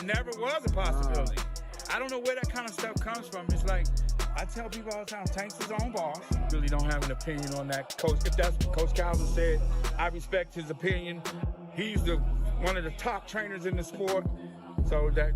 never was a possibility. I don't know where that kind of stuff comes from. It's like, I tell people all the time, Tank's his own boss. Really don't have an opinion on that. Coach, if that's what Coach Calvin said, I respect his opinion. He's one of the top trainers in the sport. So that,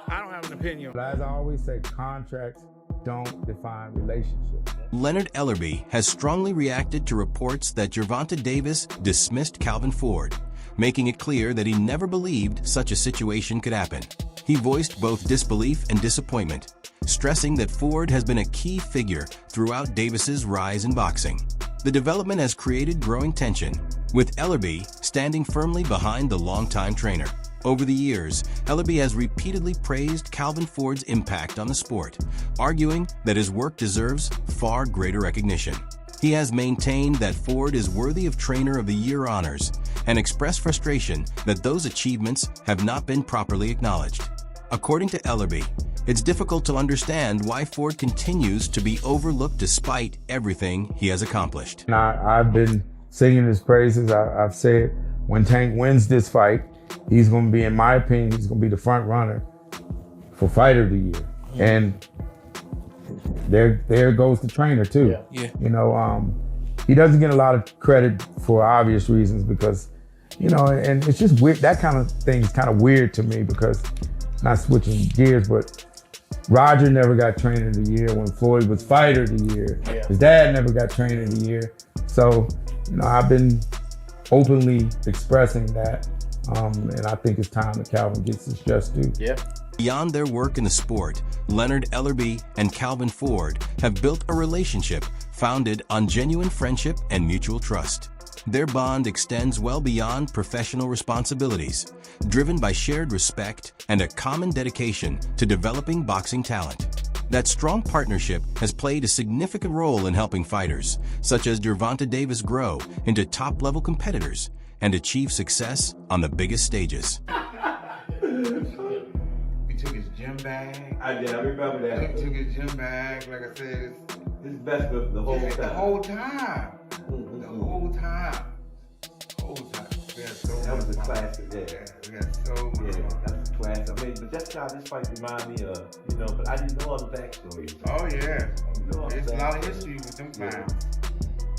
I don't have an opinion. But as I always say, contracts don't define relationships. Leonard Ellerbe has strongly reacted to reports that Gervonta Davis dismissed Calvin Ford, making it clear that he never believed such a situation could happen. He voiced both disbelief and disappointment, stressing that Ford has been a key figure throughout Davis's rise in boxing. The development has created growing tension, with Ellerbe standing firmly behind the longtime trainer. Over the years, Ellerbe has repeatedly praised Calvin Ford's impact on the sport, arguing that his work deserves far greater recognition. He has maintained that Ford is worthy of Trainer of the Year honors and expressed frustration that those achievements have not been properly acknowledged. According to Ellerbe, it's difficult to understand why Ford continues to be overlooked despite everything he has accomplished. I've been singing his praises. I've said when Tank wins this fight, he's going to be, in my opinion, he's going to be the front runner for Fighter of the Year. And there goes the trainer too. Yeah. He doesn't get a lot of credit for obvious reasons because, and it's just weird. That kind of thing is kind of weird to me because, not switching gears, but Roger never got Trainer of the Year when Floyd was Fighter of the Year. Yeah. His dad never got Trainer of the Year. So, I've been openly expressing that. And I think it's time that Calvin gets his just due. Yeah. Beyond their work in the sport, Leonard Ellerbe and Calvin Ford have built a relationship founded on genuine friendship and mutual trust. Their bond extends well beyond professional responsibilities, driven by shared respect and a common dedication to developing boxing talent. That strong partnership has played a significant role in helping fighters, such as Gervonta Davis, grow into top-level competitors and achieve success on the biggest stages. He took his gym bag. I remember that. He took his gym bag, like I said. His best of the whole time. The whole time. The whole time. That was a classic, yeah. We got so much. Yeah, that's a classic. But that's how this fight remind me of, but I didn't know all the backstory. Oh, yeah. There's a lot of backstory. history with them clowns.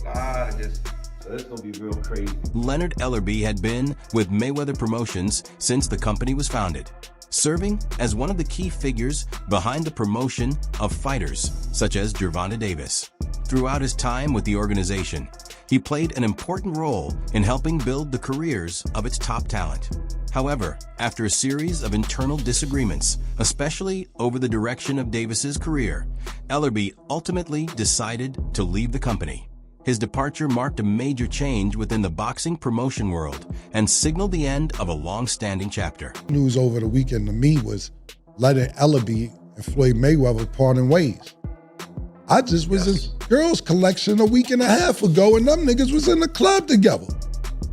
A lot of history. So it's gonna be real crazy. Leonard Ellerbe had been with Mayweather Promotions since the company was founded, serving as one of the key figures behind the promotion of fighters such as Gervonta Davis. Throughout his time with the organization, he played an important role in helping build the careers of its top talent. However, after a series of internal disagreements, especially over the direction of Davis's career, Ellerbe ultimately decided to leave the company. His departure marked a major change within the boxing promotion world and signaled the end of a long-standing chapter. News over the weekend to me was Leonard Ellerbe and Floyd Mayweather parting ways. I just was in girls' collection a week and a half ago, and them niggas was in the club together.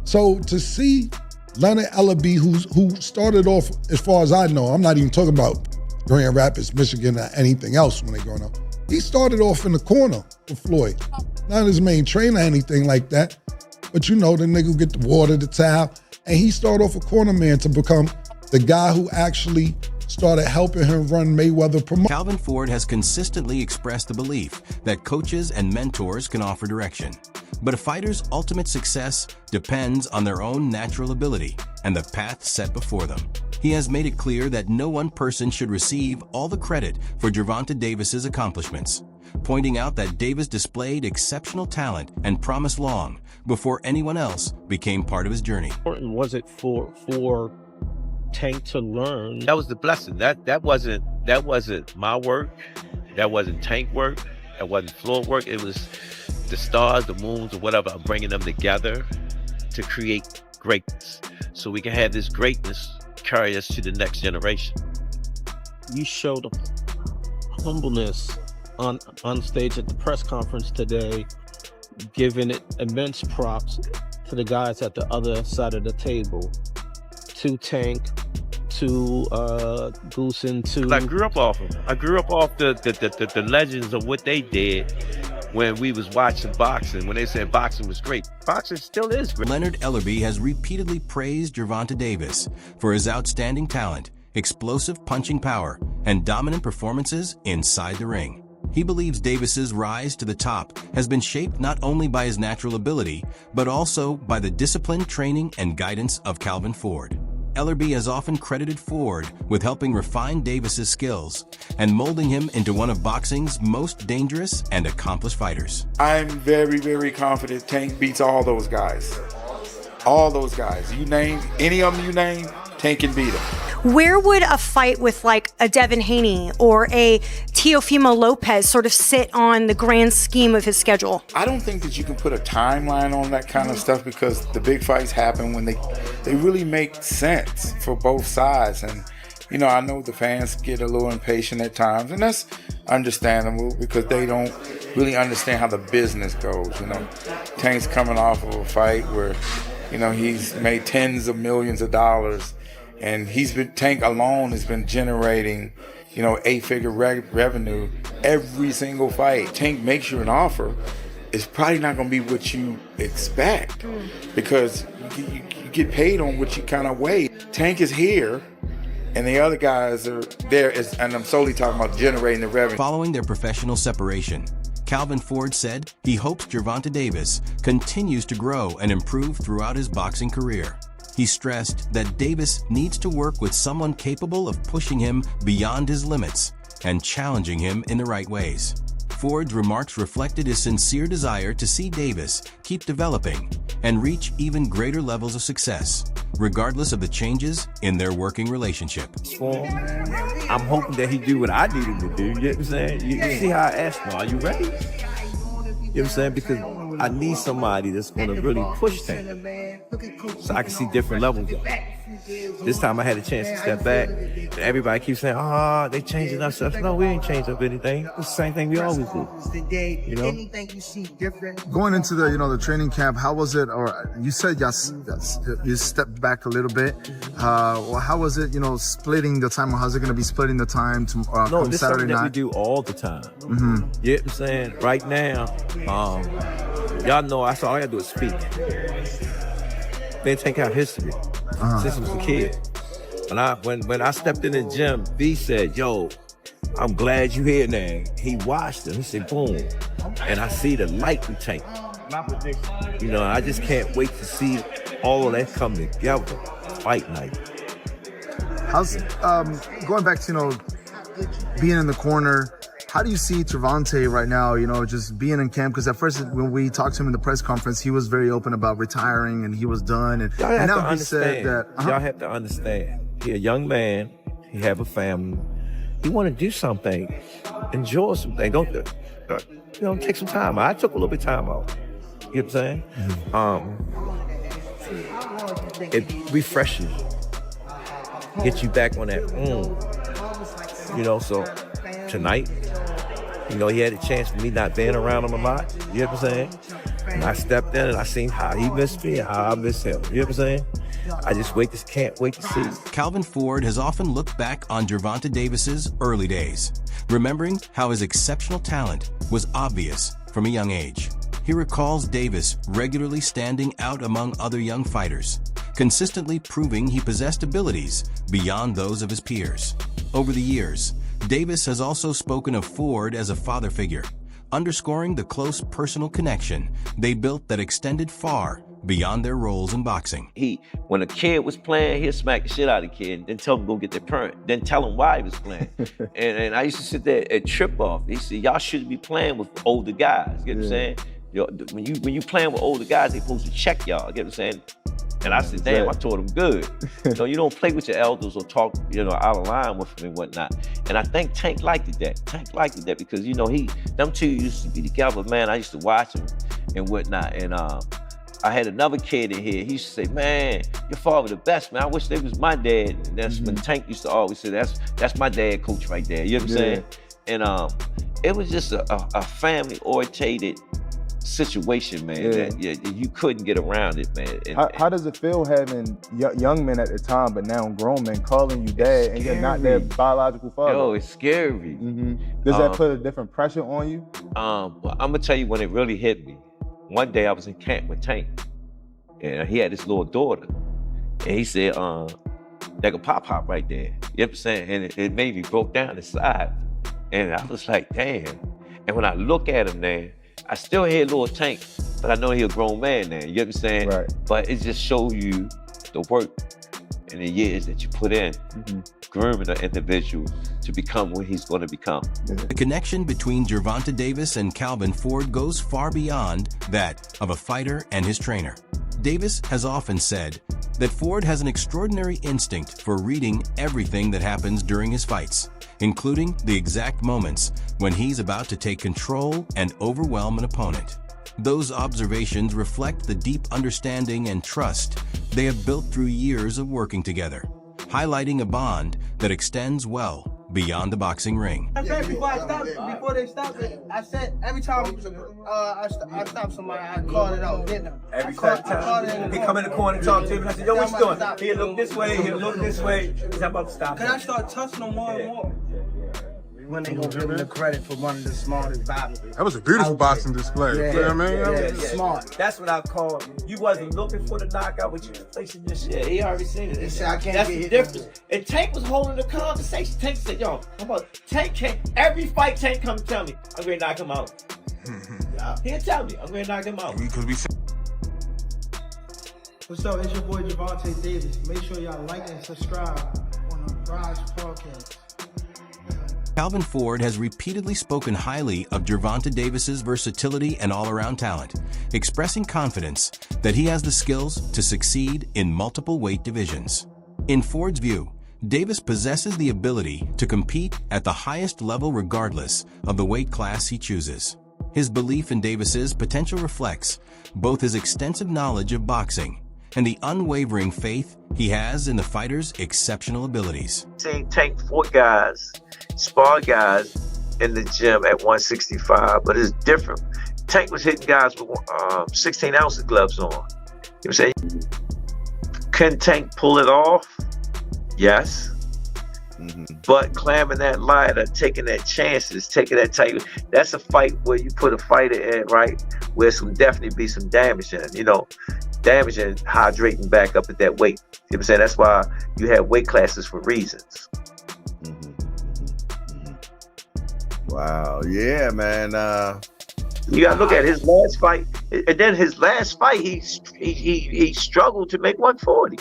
So to see Leonard Ellerbe, who started off, as far as I know, I'm not even talking about Grand Rapids, Michigan, or anything else when they growing up. He started off in the corner for Floyd. Not his main trainer or anything like that, but the nigga who get the water, the towel, and he started off a corner man to become the guy who actually started helping him run Mayweather Promotions. Calvin Ford has consistently expressed the belief that coaches and mentors can offer direction, but a fighter's ultimate success depends on their own natural ability and the path set before them. He has made it clear that no one person should receive all the credit for Gervonta Davis's accomplishments, pointing out that Davis displayed exceptional talent and promise long before anyone else became part of his journey. How important was it for Tank to learn? That was the blessing. That wasn't my work. That wasn't Tank work. That wasn't Floyd work. It was the stars, the moons, or whatever. I'm bringing them together to create greatness, so we can have this greatness carry us to the next generation. You showed humbleness on stage at the press conference today, giving it immense props to the guys at the other side of the table, to Tank, to Goosen, to... I grew up off them. I grew up off the legends of what they did when we was watching boxing, when they said boxing was great. Boxing still is great. Leonard Ellerbe has repeatedly praised Gervonta Davis for his outstanding talent explosive punching power, and dominant performances inside the ring. He believes Davis's rise to the top has been shaped not only by his natural ability, but also by the disciplined training and guidance of Calvin Ford. Ellerbe has often credited Ford with helping refine Davis's skills and molding him into one of boxing's most dangerous and accomplished fighters. I'm very, very confident Tank beats all those guys. All those guys. You name, any of them you name, Tank can beat them. Where would a fight with like a Devin Haney or a Teofimo Lopez sort of sit on the grand scheme of his schedule? I don't think that you can put a timeline on that kind of stuff because the big fights happen when they really make sense for both sides. And, you know, I know the fans get a little impatient at times, and that's understandable because they don't really understand how the business goes. You know, Tank's coming off of a fight where, you know, he's made tens of millions of dollars. And Tank alone has been generating, you know, 8-figure revenue every single fight. Tank makes you an offer, it's probably not going to be what you expect because you get paid on what you kind of weigh. Tank is here, and the other guys are there, and I'm solely talking about generating the revenue. Following their professional separation, Calvin Ford said he hopes Gervonta Davis continues to grow and improve throughout his boxing career. He stressed that Davis needs to work with someone capable of pushing him beyond his limits and challenging him in the right ways. Ford's remarks reflected his sincere desire to see Davis keep developing and reach even greater levels of success, regardless of the changes in their working relationship. I'm hoping that he do what I need him to do. You know what I'm saying? You see how I asked him, are you ready? You know what I'm saying? Because I need somebody that's going to really push things so I can see different levels. This time I had a chance to step back. Everybody keeps saying, they changing up stuff. No, we ain't changed up anything. It's the same thing we always do. You know? Going into the, the training camp, how was it? Or you said you stepped back a little bit. Well, how was it, splitting the time? Or how's it going to be splitting the time to No, this is Saturday something night? that we do all the time. Mm-hmm. You know what I'm saying? Right now, y'all know all I gotta do is speak. Then take out history since I was a kid. When I stepped in the gym, B said, "Yo, I'm glad you here now." He watched him. He said, "Boom," and I see the light in Tank. I just can't wait to see all of that come together. Fight night. How's going back to being in the corner? How do you see Gervonta right now, just being in camp? Because at first, when we talked to him in the press conference, he was very open about retiring and he was done. And now he said that... Y'all have to understand. He a young man. He have a family. He want to do something. Enjoy something. Don't take some time. I took a little bit of time out. You know what I'm saying? It refreshes you. Get you back on that. So tonight, he had a chance for me not being around him a lot. You know what I'm saying? And I stepped in and I seen how he missed me and how I missed him. You know what I'm saying? I just can't wait to see. Calvin Ford has often looked back on Gervonta Davis's early days, remembering how his exceptional talent was obvious from a young age. He recalls Davis regularly standing out among other young fighters, consistently proving he possessed abilities beyond those of his peers. Over the years, Davis has also spoken of Ford as a father figure, underscoring the close personal connection they built that extended far beyond their roles in boxing. When a kid was playing, he'd smack the shit out of the kid and then tell him to go get their parent, then tell him why he was playing. and I used to sit there and trip off. He said, y'all shouldn't be playing with older guys. You know what I'm saying? When you playing with older guys, they supposed to check y'all. You know what I'm saying? And I said, damn, I told him good. You don't play with your elders or talk, out of line with them and whatnot. And I think Tank liked that. Tank liked that because, them two used to be together, man. I used to watch them and whatnot. And I had another kid in here. He used to say, man, your father the best, man. I wish they was my dad. And that's when Tank used to always say, that's my dad coach right there. You know what I'm saying? And it was just a family-orientated situation, man, that you couldn't get around it, man. How does it feel having young men at the time, but now grown men calling you dad and you're not their biological father? Yo, it's scary. Mm-hmm. Does that put a different pressure on you? Well, I'm gonna tell you when it really hit me. One day I was in camp with Tank, and he had this little daughter, and he said, like a pop right there. You know what I'm saying? And it made me broke down inside. And I was like, damn. And when I look at him now, I still hear Lil Tank, but I know he a grown man now. You know what I'm saying? Right. But it just shows you the work and the years that you put in, grooming an individual to become what he's going to become. The connection between Gervonta Davis and Calvin Ford goes far beyond that of a fighter and his trainer. Davis has often said that Ford has an extraordinary instinct for reading everything that happens during his fights, including the exact moments when he's about to take control and overwhelm an opponent. Those observations reflect the deep understanding and trust they have built through years of working together, highlighting a bond that extends well beyond the boxing ring. I said before they stopped it, I said every time I stop somebody, I call it out, didn't I? Every time he come in the corner and talk to him, I said, yo, what you doing? He'll look this way, he'll look this way. He's about to stop. Can I start touching them more and more? When they gonna give him the credit for one of the smartest boxers. That was a beautiful boxing display. Yeah, You know what I mean? Smart. That's what I call him. You wasn't looking for the knockout, but you was placing your shit. Yeah, he already seen it. He said, I can't That's get the hit. difference. And Tank was holding the conversation. Tank said, yo, how about Tank can't, every fight Tank come tell me, I'm going to knock him out. He'll tell me, I'm going to knock him out. Because we What's up? It's your boy Gervonta Davis. Make sure y'all like and subscribe on the Rise Podcast. Calvin Ford has repeatedly spoken highly of Gervonta Davis's versatility and all-around talent, expressing confidence that he has the skills to succeed in multiple weight divisions. In Ford's view, Davis possesses the ability to compete at the highest level regardless of the weight class he chooses. His belief in Davis's potential reflects both his extensive knowledge of boxing and the unwavering faith he has in the fighter's exceptional abilities. Seen Tank 4 guys, spar guys in the gym at 165, but it's different. Tank was hitting guys with 16 ounces gloves on. You know what I'm saying? Can Tank pull it off? Yes. But climbing that ladder, taking that chances, taking that type, that's a fight where you put a fighter in, right, where some definitely be some damage in, damage and hydrating back up at that weight. You know what I'm saying? That's why you have weight classes for reasons. Wow, yeah, man. You gotta look at his last fight, and then his last fight, he struggled to make 140.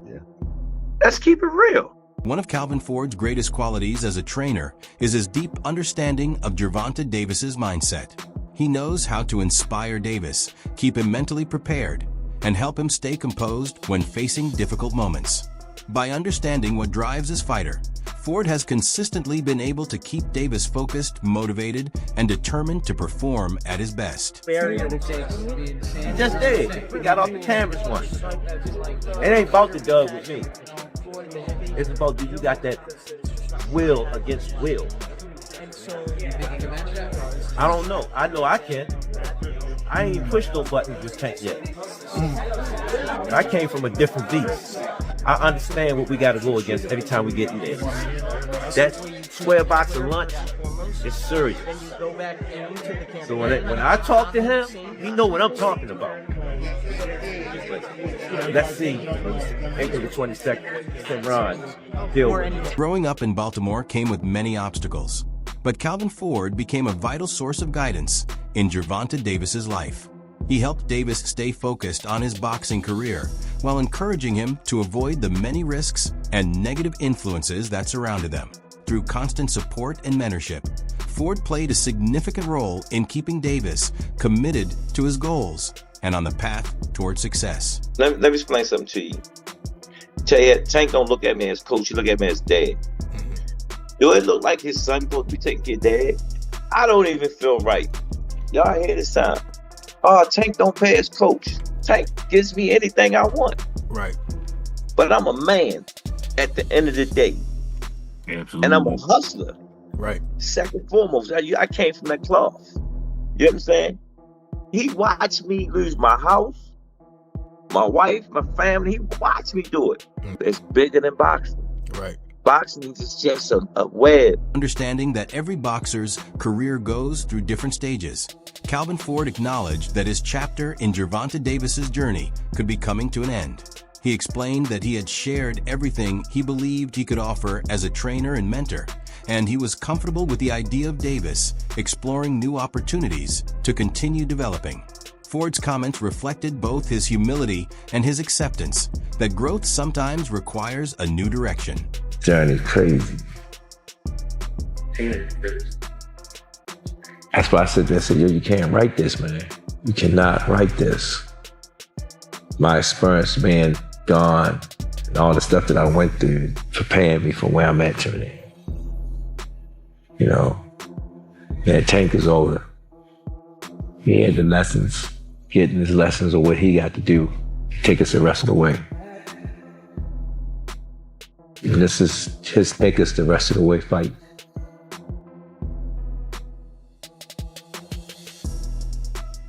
Yeah. Let's keep it real. One of Calvin Ford's greatest qualities as a trainer is his deep understanding of Gervonta Davis's mindset. He knows how to inspire Davis, keep him mentally prepared, and help him stay composed when facing difficult moments. By understanding what drives his fighter, Ford has consistently been able to keep Davis focused, motivated, and determined to perform at his best. He just did. He got off the canvas once. It ain't about the dub with me. It's about, do you got that will against will? I don't know. I know I can. I ain't pushed no buttons with Tank yet. I came from a different beast. I understand what we got to go against every time we get in there. That square box of lunch is serious. So when I talk to him, he know what I'm talking about. Let's see. April the 22nd, Tim Ron, deal with it. Growing up in Baltimore came with many obstacles, but Calvin Ford became a vital source of guidance in Gervonta Davis's life. He helped Davis stay focused on his boxing career while encouraging him to avoid the many risks and negative influences that surrounded them. Through constant support and mentorship, Ford played a significant role in keeping Davis committed to his goals and on the path toward success. Let me explain something to you. Tank don't look at me as coach, he look at me as dad. Do it look like his son supposed to be taking care of dad? I don't even feel right. Y'all hear this time? Oh, Tank don't pay his coach. Tank gives me anything I want. Right. But I'm a man at the end of the day. Absolutely. And I'm a hustler. Right. Second and foremost, I came from that cloth. You know what I'm saying? He watched me lose my house, my wife, my family. He watched me do it. It's bigger than boxing. Right. boxing is just a web. Understanding that every boxer's career goes through different stages, Calvin Ford acknowledged that his chapter in Gervonta Davis's journey could be coming to an end. He explained that he had shared everything he believed he could offer as a trainer and mentor, and he was comfortable with the idea of Davis exploring new opportunities to continue developing. Ford's comments reflected both his humility and his acceptance that growth sometimes requires a new direction. Journey's crazy. That's why I said this, yo, you can't write this, man. You cannot write this. My experience being gone and all the stuff that I went through preparing me for where I'm at today. You know, man, Tank is older. He had the lessons, getting his lessons of what he got to do, take us the rest of the way. And this is his take us the rest of the way fight.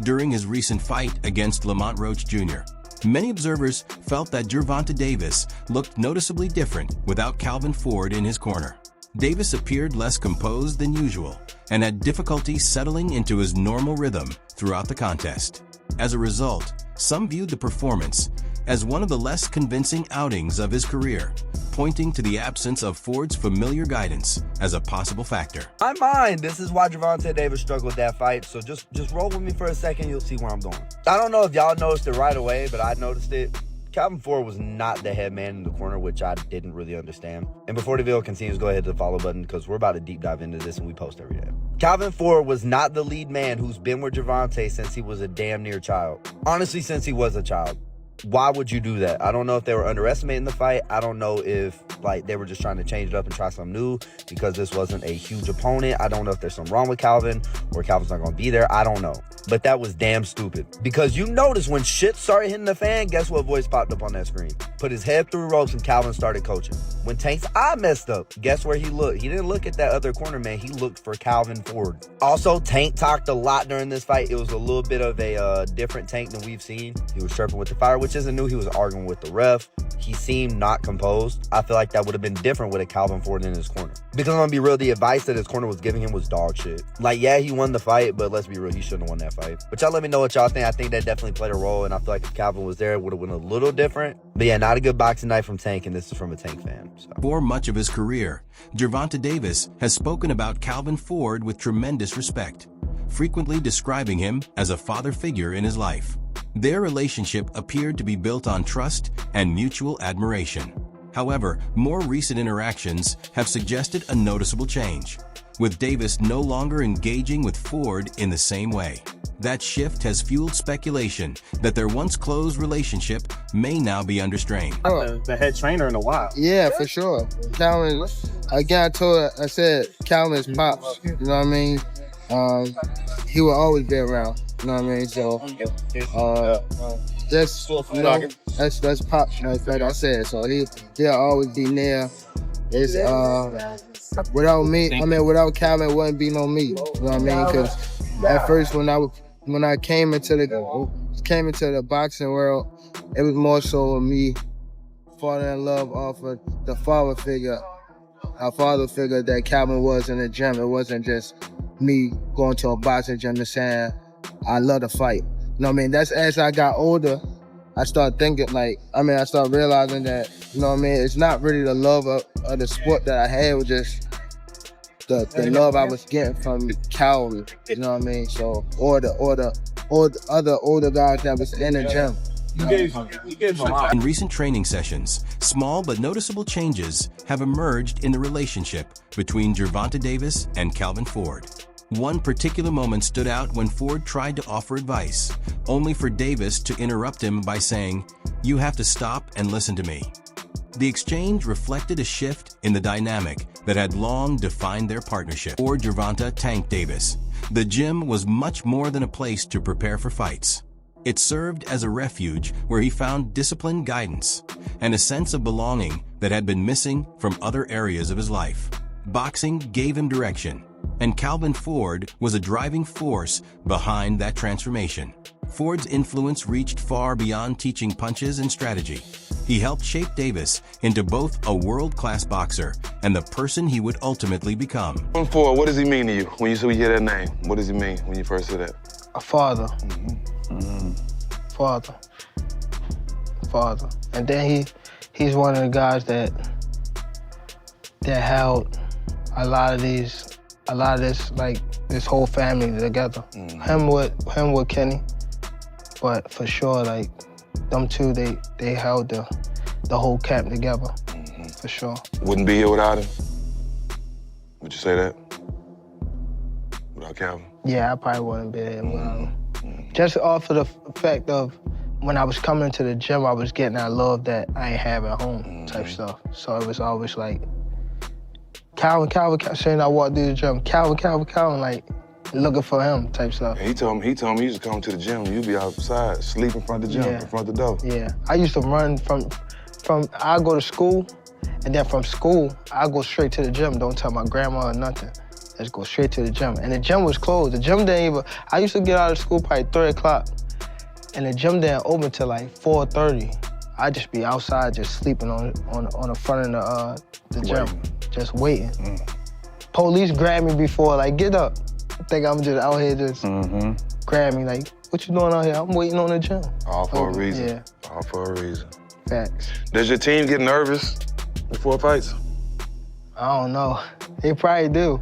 During his recent fight against Lamont Roach Jr., many observers felt that Gervonta Davis looked noticeably different without Calvin Ford in his corner. Davis appeared less composed than usual and had difficulty settling into his normal rhythm throughout the contest. As a result, some viewed the performance as one of the less convincing outings of his career, pointing to the absence of Ford's familiar guidance as a possible factor. My mind, this is why Gervonta Davis struggled with that fight, so just roll with me for a second, you'll see where I'm going. I don't know if y'all noticed it right away, but I noticed it. Calvin Ford was not the head man in the corner, which I didn't really understand. And before the video continues, go ahead to the follow button because we're about to deep dive into this and we post every day. Calvin Ford was not the lead man who's been with Gervonta since he was a damn near child. Honestly, since he was a child. Why would you do that? I don't know if they were underestimating the fight. I don't know if they were just trying to change it up and try something new because this wasn't a huge opponent. I don't know if there's something wrong with Calvin or Calvin's not going to be there. I don't know. But that was damn stupid. Because you notice when shit started hitting the fan, guess what voice popped up on that screen? Put his head through ropes and Calvin started coaching. When Tank's eye messed up, guess where he looked? He didn't look at that other corner man. He looked for Calvin Ford. Also, Tank talked a lot during this fight. It was a little bit of a different Tank than we've seen. He was chirping with the fire, which isn't new. He was arguing with the ref. He seemed not composed. I feel like that would have been different with a Calvin Ford in his corner. Because I'm gonna be real, the advice that his corner was giving him was dog shit. Yeah, he won the fight, but let's be real, he shouldn't have won that fight. But y'all let me know what y'all think. I think that definitely played a role, and I feel like if Calvin was there, it would have been a little different. But yeah, not a good boxing night from Tank, and this is from a Tank fan. So. For much of his career, Gervonta Davis has spoken about Calvin Ford with tremendous respect, frequently describing him as a father figure in his life. Their relationship appeared to be built on trust and mutual admiration. However, more recent interactions have suggested a noticeable change, with Davis no longer engaging with Ford in the same way. That shift has fueled speculation that their once close relationship may now be under strain. The head trainer in a while. Yeah, for sure. Calvin, again, I said Calvin's pops, you know what I mean? He will always be around, you know what I mean? So, that's, you know, that's pops, like I said. So he'll always be there. It's, without me, without Calvin, it wouldn't be no me, you know what I mean? Because at first when I came into the boxing world, it was more so of me falling in love off of the father figure that Calvin was in the gym. It wasn't just me going to a boxing gym and saying, I love to fight. You know what I mean? That's as I got older, I started thinking I started realizing that, you know what I mean? It's not really the love of the sport that I had, it was just the love I was getting from Calvin, you know what I mean? So, or the other older guys that was in the gym. In recent training sessions, small but noticeable changes have emerged in the relationship between Gervonta Davis and Calvin Ford. One particular moment stood out when Ford tried to offer advice, only for Davis to interrupt him by saying, "You have to stop and listen to me." The exchange reflected a shift in the dynamic that had long defined their partnership. For Gervonta "Tank" Davis, the gym was much more than a place to prepare for fights. It served as a refuge where he found disciplined guidance and a sense of belonging that had been missing from other areas of his life. Boxing gave him direction, and Calvin Ford was a driving force behind that transformation. Ford's influence reached far beyond teaching punches and strategy. He helped shape Davis into both a world-class boxer and the person he would ultimately become. Calvin Ford, what does he mean to you when you hear that name? What does he mean when you first hear that? A father. Father. And then he's one of the guys that held a lot of this, like this whole family together. Him with Kenny, but for sure, like them two, they held the whole camp together, for sure. Wouldn't be here without him? Would you say that? Without Calvin? Yeah, I probably wouldn't be here without him. Just off of the fact of when I was coming to the gym, I was getting that love that I ain't have at home type stuff. So it was always like, Calvin, saying I walked through the gym, Calvin, like looking for him type stuff. He told me he used to come to the gym, you'd be outside, sleep in front of the gym, in front of the door. Yeah, I used to run from I go to school, and then from school, I go straight to the gym, don't tell my grandma or nothing. Just go straight to the gym. And the gym was closed. The gym didn't even, I used to get out of school probably 3 o'clock, and the gym didn't open till like 4:30. I'd just be outside just sleeping on the front of the gym, just waiting. Police grabbed me before, like, get up. I think I'm just out here just grab me, like, what you doing out here? I'm waiting on the gym. All for a reason. Yeah. All for a reason. Facts. Does your team get nervous before fights? I don't know. They probably do.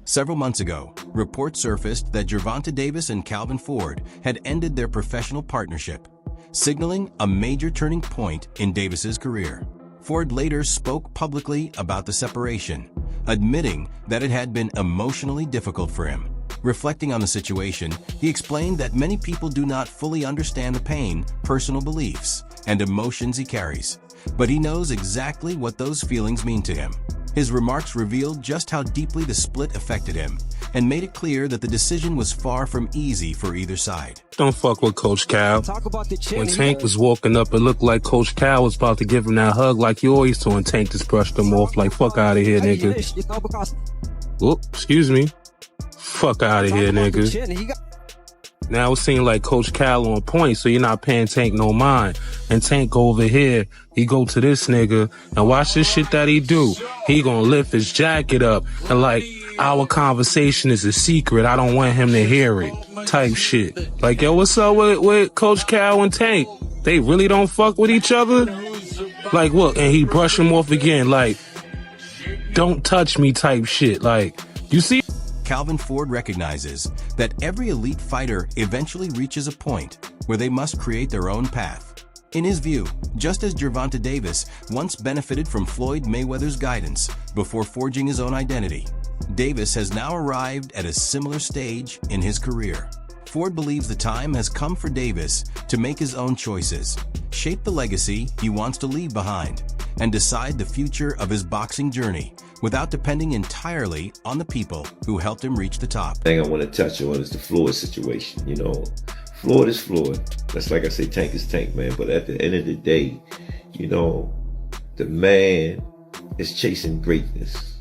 Several months ago, reports surfaced that Gervonta Davis and Calvin Ford had ended their professional partnership, signaling a major turning point in Davis's career. Ford later spoke publicly about the separation, admitting that it had been emotionally difficult for him. Reflecting on the situation, he explained that many people do not fully understand the pain, personal beliefs, and emotions he carries, but he knows exactly what those feelings mean to him. His remarks revealed just how deeply the split affected him and made it clear that the decision was far from easy for either side. Don't fuck with Coach Cal. When Tank was walking up, it looked like Coach Cal was about to give him that hug like you always do, and Tank just brushed him off like, fuck out of here, nigga. Whoop, excuse me. Fuck out of here, nigga. Now it seems like Coach Cal on point, so you're not paying Tank no mind. And Tank go over here, he go to this nigga, and watch this shit that he do. He gonna lift his jacket up, and like, our conversation is a secret, I don't want him to hear it, type shit. Like, yo, what's up with Coach Cal and Tank? They really don't fuck with each other? Like, what? And he brush him off again, like, don't touch me type shit. Like, you see? Calvin Ford recognizes that every elite fighter eventually reaches a point where they must create their own path. In his view, just as Gervonta Davis once benefited from Floyd Mayweather's guidance before forging his own identity, Davis has now arrived at a similar stage in his career. Ford believes the time has come for Davis to make his own choices, shape the legacy he wants to leave behind, and decide the future of his boxing journey without depending entirely on the people who helped him reach the top. The thing I want to touch on is the Floyd situation. You know, Floyd is Floyd. That's like I say, Tank is Tank, man. But at the end of the day, you know, the man is chasing greatness.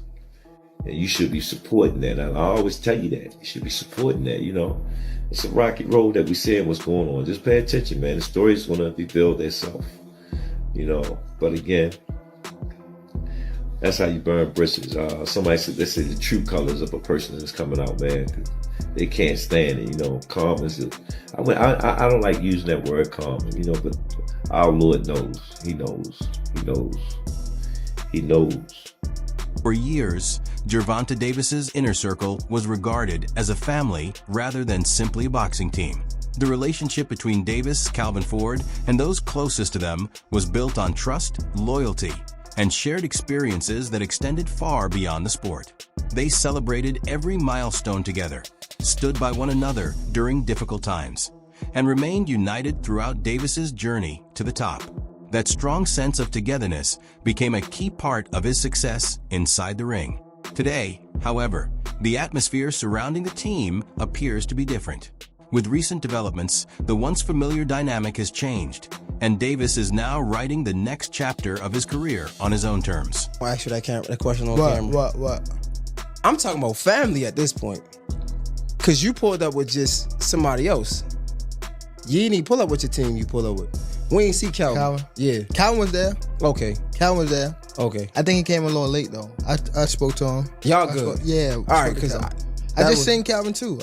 And you should be supporting that. I always tell you that. You should be supporting that, you know. It's a rocky road that we're seeing what's going on. Just pay attention, man. The story is going to rebuild itself, you know. But again, that's how you burn bridges. Somebody said, they say the true colors of a person is coming out, man. They can't stand it, you know. Calm is I don't like using that word calm, you know, but our Lord knows. He knows. He knows. He knows. For years, Gervonta Davis's inner circle was regarded as a family rather than simply a boxing team. The relationship between Davis, Calvin Ford, and those closest to them was built on trust, loyalty, and shared experiences that extended far beyond the sport. They celebrated every milestone together, stood by one another during difficult times, and remained united throughout Davis's journey to the top. That strong sense of togetherness became a key part of his success inside the ring. Today, however, the atmosphere surrounding the team appears to be different. With recent developments, the once familiar dynamic has changed, and Davis is now writing the next chapter of his career on his own terms. Well, actually, that question on camera. What? I'm talking about family at this point. Because you pulled up with just somebody else. You didn't even pull up with your team, you pull up with. We ain't see Calvin. Yeah. Calvin was there. Okay. Calvin was there. Okay. I think he came a little late though. I spoke to him. Y'all good? Yeah. All right, because I just seen Calvin too.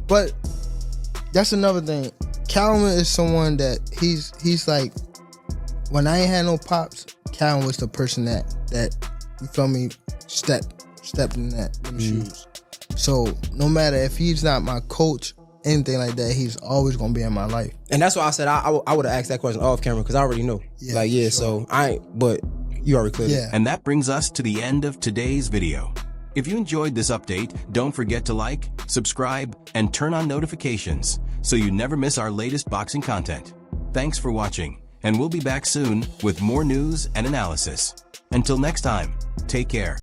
But that's another thing. Calvin is someone that he's like, when I ain't had no pops, Calvin was the person that you feel me, stepped in them shoes. So no matter if he's not my coach, anything like that, he's always gonna be in my life. And that's why I said I would have asked that question off camera because I already know. So I ain't, but you already cleared it. And that brings us to the end of today's video. If you enjoyed this update, don't forget to like, subscribe, and turn on notifications so you never miss our latest boxing content. Thanks for watching, and we'll be back soon with more news and analysis. Until next time, take care.